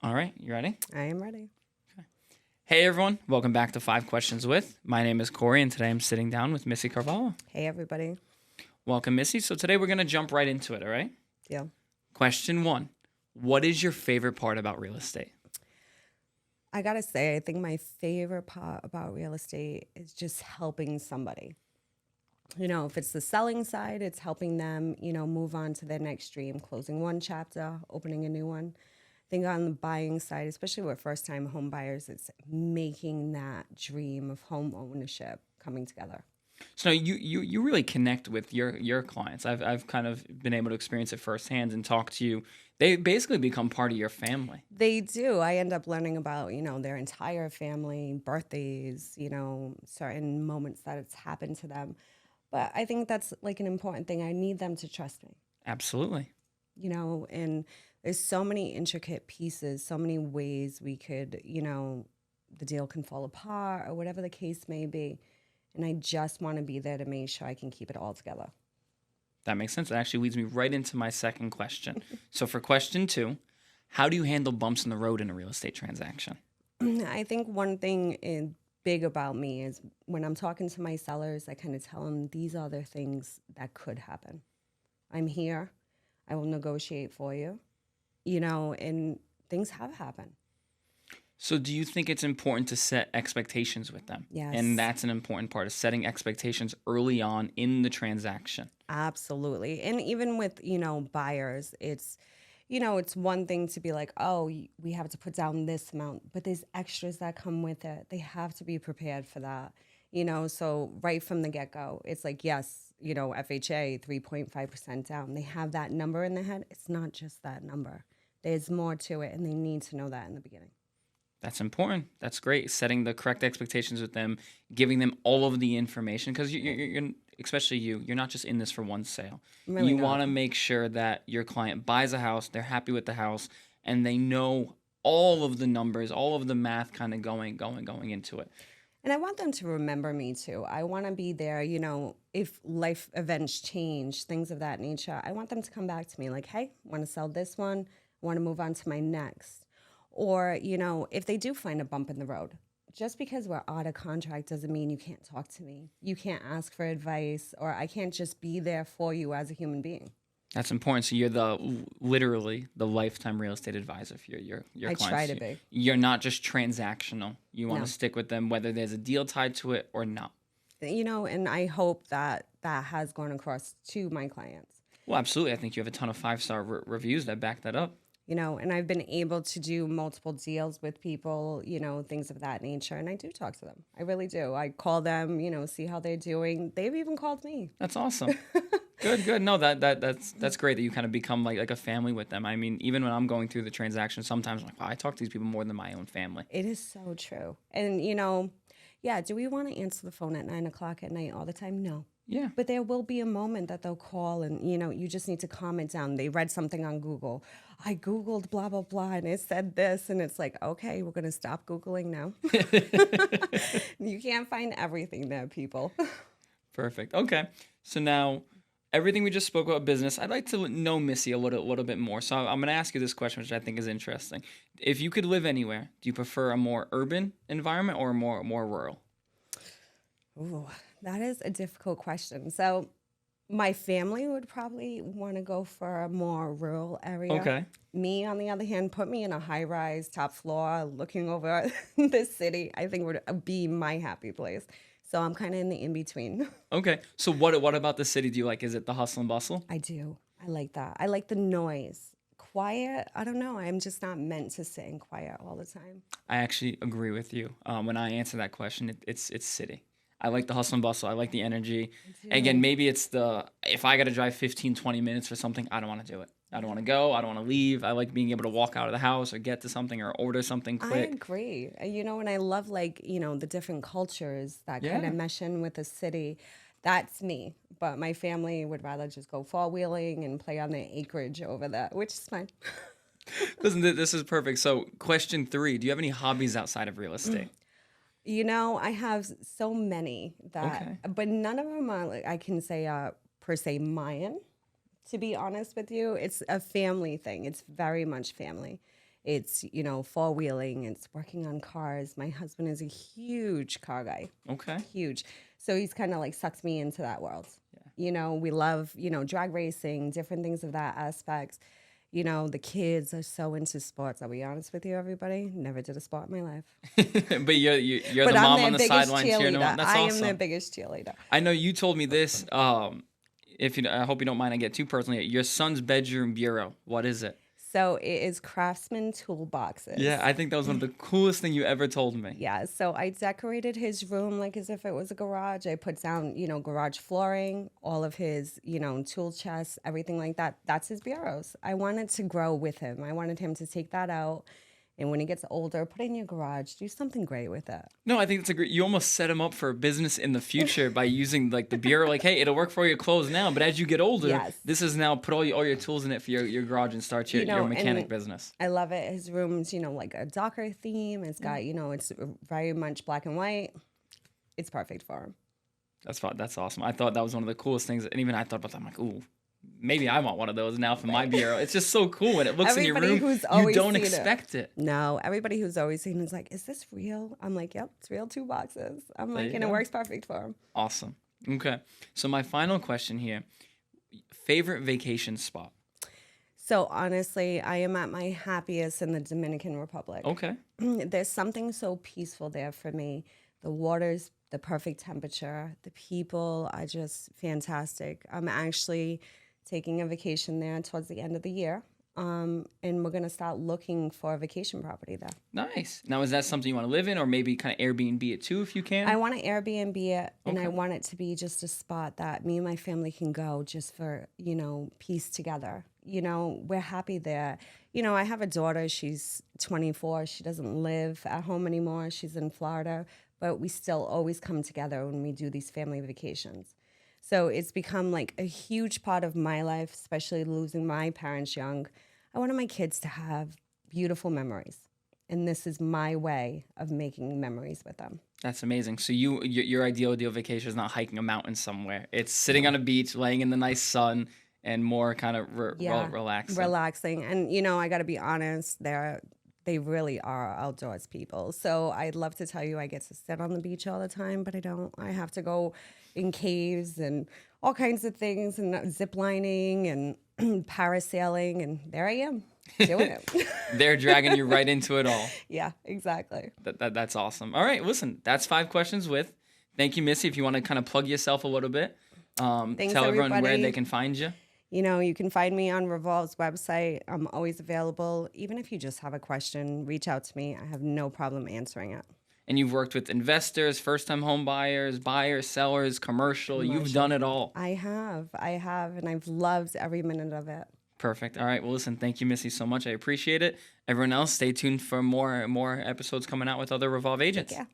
All right, you ready? I am ready. Hey everyone, welcome back to Five Questions With. My name is Cory, and today I'm sitting down with Missy Carvalho. Hey, everybody. Welcome, Missy. So today we're going to jump right into it, all right? Yeah. Question 1. What is your favorite part about real estate? I got to say, I think my favorite part about real estate is just helping somebody. If it's the selling side, it's helping them, move on to their next dream, closing one chapter, opening a new one. I think on the buying side, especially with first-time home buyers, it's making that dream of home ownership coming together. So you really connect with your clients. I've kind of been able to experience it firsthand and talk to you. They basically become part of your family. They do. I end up learning about, their entire family, birthdays, certain moments that it's happened to them. But I think that's like an important thing. I need them to trust me, Absolutely. and there's so many intricate pieces, so many ways we could, the deal can fall apart or whatever the case may be. And I just want to be there to make sure I can keep it all together. That makes sense. It actually leads me right into my second question. So for question 2, how do you handle bumps in the road in a real estate transaction? I think one thing big about me is when I'm talking to my sellers, I kind of tell them these are the things that could happen. I'm here. I will negotiate for you, and things have happened. So do you think it's important to set expectations with them? Yes. And that's an important part of setting expectations early on in the transaction. Absolutely. And even with, buyers, it's one thing to be like, oh, we have to put down this amount, but there's extras that come with it. They have to be prepared for that, so right from the get-go, it's like, yes, FHA, 3.5% down. They have that number in their head. It's not just that number. There's more to it, and they need to know that in the beginning. That's important. That's great. Setting the correct expectations with them, giving them all of the information, because you're especially you're not just in this for one sale. Really You not. want to make sure that your client buys a house, they're happy with the house, and they know all of the numbers, all of the math kind of going into it. And I want them to remember me too. I want to be there, if life events change, things of that nature. I want them to come back to me like, hey, want to sell this one, want to move on to my next. Or, if they do find a bump in the road, just because we're out of contract doesn't mean you can't talk to me. You can't ask for advice, or I can't just be there for you as a human being. That's important. So you're literally the lifetime real estate advisor for your clients. I try to be. You're not just transactional. You want No. to stick with them whether there's a deal tied to it or not. And I hope that has gone across to my clients. Well, absolutely. I think you have a ton of 5-star reviews that back that up. And I've been able to do multiple deals with people, things of that nature. And I do talk to them. I really do. I call them, see how they're doing. They've even called me. That's awesome. Good. No, that's great that you kind of become like a family with them. I mean, even when I'm going through the transaction, sometimes I'm like, wow, I talk to these people more than my own family. It is so true. And, do we want to answer the phone at 9:00 at night all the time? No. Yeah. But there will be a moment that they'll call and, you just need to comment down. They read something on Google. I Googled blah, blah, blah, and it said this. And it's like, okay, we're going to stop Googling now. You can't find everything there, people. Perfect. Okay. So now, everything we just spoke about business, I'd like to know Missy a little bit more. So I'm going to ask you this question, which I think is interesting. If you could live anywhere, do you prefer a more urban environment or a more rural? Ooh, that is a difficult question. So my family would probably want to go for a more rural area. Okay. Me, on the other hand, put me in a high-rise, top floor, looking over the city, I think would be my happy place. So I'm kind of in the in-between. Okay. So what about the city do you like? Is it the hustle and bustle? I do. I like that. I like the noise. Quiet, I don't know. I'm just not meant to sit in quiet all the time. I actually agree with you. When I answer that question, it's city. I like the hustle and bustle. I like the energy. Again, maybe it's if I got to drive 15, 20 minutes for something, I don't want to do it. I don't want to go. I don't want to leave. I like being able to walk out of the house or get to something or order something quick. I agree. And I love the different cultures that kind Yeah. of mesh in with the city. That's me. But my family would rather just go four-wheeling and play on their acreage over there, which is fine. Listen, this is perfect. So question 3, do you have any hobbies outside of real estate? I have so many Okay. but none of them are, I can say, per se mine, to be honest with you. It's a family thing. It's very much family. It's, four-wheeling. It's working on cars. My husband is a huge car guy. Okay. Huge. So he's kind of like sucks me into that world. Yeah. We love, drag racing, different things of that aspect. The kids are so into sports. I'll be honest with you, everybyou. Never did a sport in my life. But you're the mom on the sidelines cheering them on. That's awesome. I am their biggest cheerleader. I know you told me this. I hope you don't mind I get too personally. Your son's bedroom bureau. What is it? So it is Craftsman toolboxes. Yeah, I think that was one of the coolest thing you ever told me. Yeah, so I decorated his room like as if it was a garage. I put down, garage flooring, all of his, tool chests, everything like that. That's his bureaus. I wanted to grow with him. I wanted him to take that out. And when he gets older, put it in your garage. Do something great with it. No, I think it's a great. You almost set him up for a business in the future by using like the bureau. Like, hey, it'll work for your clothes now, but as you get older, this is now put all your tools in it for your garage and start your mechanic business. I love it. His room's like a Docker theme. It's got it's very much black and white. It's perfect for him. That's awesome. I thought that was one of the coolest things, and even I thought about that. I'm like, ooh. Maybe I want one of those now for my bureau. It's just so cool when it looks in your room. You don't expect it. No, everybody who's always seen it is like, is this real? I'm like, yep, it's real 2 boxes. I'm like, and it works perfect for them. Awesome. Okay. So my final question here, favorite vacation spot? So honestly, I am at my happiest in the Dominican Republic. Okay. There's something so peaceful there for me. The water's the perfect temperature. The people are just fantastic. I'm actually taking a vacation there towards the end of the year. And we're going to start looking for a vacation property there. Nice. Now, is that something you want to live in or maybe kind of Airbnb it too if you can? I want to Airbnb it, and I want it to be just a spot that me and my family can go just for, peace together. We're happy there. I have a daughter. She's 24. She doesn't live at home anymore. She's in Florida. But we still always come together when we do these family vacations. So it's become like a huge part of my life, especially losing my parents young. I wanted my kids to have beautiful memories. And this is my way of making memories with them. That's amazing. So your ideal vacation is not hiking a mountain somewhere. It's sitting on a beach, laying in the nice sun, and more kind of relaxing. Relaxing. And, I got to be honest, they really are outdoors people. So I'd love to tell you I get to sit on the beach all the time, but I don't. I have to go in caves and all kinds of things and zip lining and parasailing. And there I am doing it. They're dragging you right into it all. Yeah, exactly. That's awesome. All right, listen, that's 5 questions with. Thank you, Missy. If you want to kind of plug yourself a little bit, Thanks, tell everyone everybody. where they can find you. You can find me on Revolv's website. I'm always available. Even if you just have a question, reach out to me. I have no problem answering it. And you've worked with investors, first-time home buyers, sellers, commercial. You've done it all. I have, and I've loved every minute of it. Perfect. All right. Well, listen, thank you, Missy, so much. I appreciate it. Everyone else, stay tuned for more episodes coming out with other Revolv agents. Yeah.